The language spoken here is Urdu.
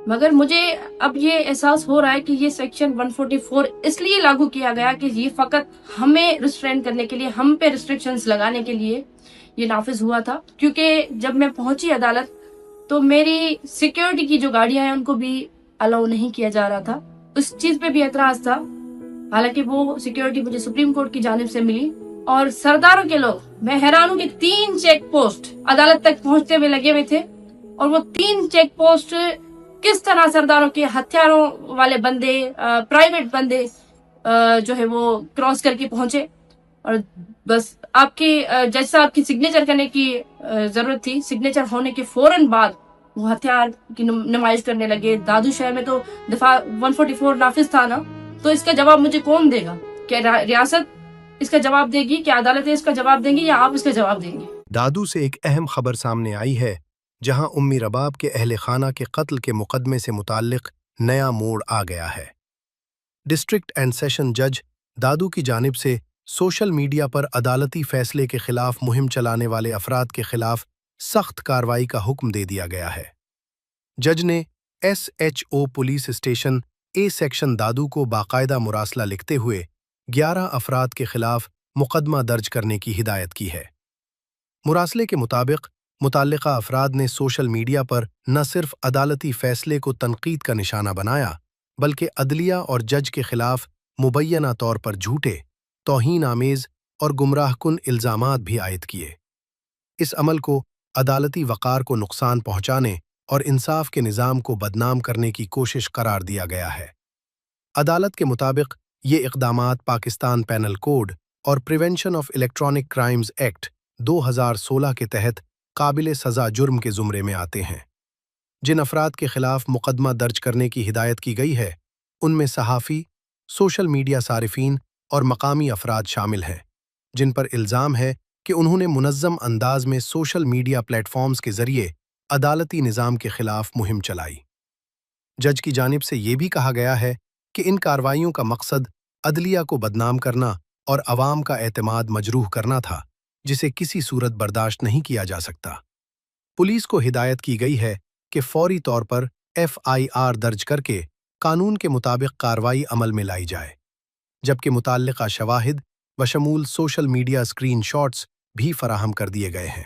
مگر مجھے اب یہ احساس ہو رہا ہے کہ یہ سیکشن 144 اس لیے لاگو کیا گیا کہ یہ فقط ہمیں ریسٹرین کرنے کے لیے، ہم پہ ریسٹرکشنز لگانے کے لیے یہ نافذ ہوا تھا. کیونکہ جب میں پہنچی عدالت تو میری سیکیورٹی کی جو گاڑیاں ہیں ان کو بھی الاؤ نہیں کیا جا رہا تھا. اس چیز پہ بھی اعتراض تھا. حالانکہ وہ سیکیورٹی مجھے سپریم کورٹ کی جانب سے ملی. اور سرداروں کے لوگ، میں حیران ہوں کہ 3 چیک پوسٹ عدالت تک پہنچتے ہوئے لگے ہوئے تھے، اور وہ 3 چیک پوسٹ کس طرح سرداروں کے ہتھیاروں والے بندے، پرائیویٹ بندے جو ہے وہ کراس کر کے پہنچے. اور بس آپ کی جج صاحب کی سگنیچر کرنے کی ضرورت تھی. سگنیچر ہونے کے فوراً بعد وہ ہتھیار کی نمائش کرنے لگے. دادو شہر میں تو دفعہ 144 نافذ تھا نا، تو اس کا جواب مجھے کون دے گا؟ کیا ریاست اس کا جواب دے گی؟ کیا عدالتیں اس کا جواب دیں گی، یا آپ اس کا جواب دیں گے؟ دادو سے ایک اہم خبر سامنے آئی ہے، جہاں امی رباب کے اہل خانہ کے قتل کے مقدمے سے متعلق نیا موڑ آ گیا ہے. ڈسٹرکٹ اینڈ سیشن جج دادو کی جانب سے سوشل میڈیا پر عدالتی فیصلے کے خلاف مہم چلانے والے افراد کے خلاف سخت کارروائی کا حکم دے دیا گیا ہے. جج نے S H O police station A section Dadu کو باقاعدہ مراسلہ لکھتے ہوئے 11 افراد کے خلاف مقدمہ درج کرنے کی ہدایت کی ہے. مراسلے کے مطابق متعلقہ افراد نے سوشل میڈیا پر نہ صرف عدالتی فیصلے کو تنقید کا نشانہ بنایا، بلکہ عدلیہ اور جج کے خلاف مبینہ طور پر جھوٹے، توہین آمیز اور گمراہ کن الزامات بھی عائد کیے. اس عمل کو عدالتی وقار کو نقصان پہنچانے اور انصاف کے نظام کو بدنام کرنے کی کوشش قرار دیا گیا ہے. عدالت کے مطابق یہ اقدامات پاکستان پینل کوڈ اور prevention of electronic crimes act 2016 کے تحت قابل سزا جرم کے زمرے میں آتے ہیں. جن افراد کے خلاف مقدمہ درج کرنے کی ہدایت کی گئی ہے، ان میں صحافی، سوشل میڈیا صارفین اور مقامی افراد شامل ہیں، جن پر الزام ہے کہ انہوں نے منظم انداز میں سوشل میڈیا پلیٹ فارمز کے ذریعے عدالتی نظام کے خلاف مہم چلائی. جج کی جانب سے یہ بھی کہا گیا ہے کہ ان کارروائیوں کا مقصد عدلیہ کو بدنام کرنا اور عوام کا اعتماد مجروح کرنا تھا، جسے کسی صورت برداشت نہیں کیا جا سکتا. پولیس کو ہدایت کی گئی ہے کہ فوری طور پر ایف آئی آر درج کر کے قانون کے مطابق کارروائی عمل میں لائی جائے، جبکہ متعلقہ شواہد بشمول سوشل میڈیا اسکرین شاٹس بھی فراہم کر دیے گئے ہیں.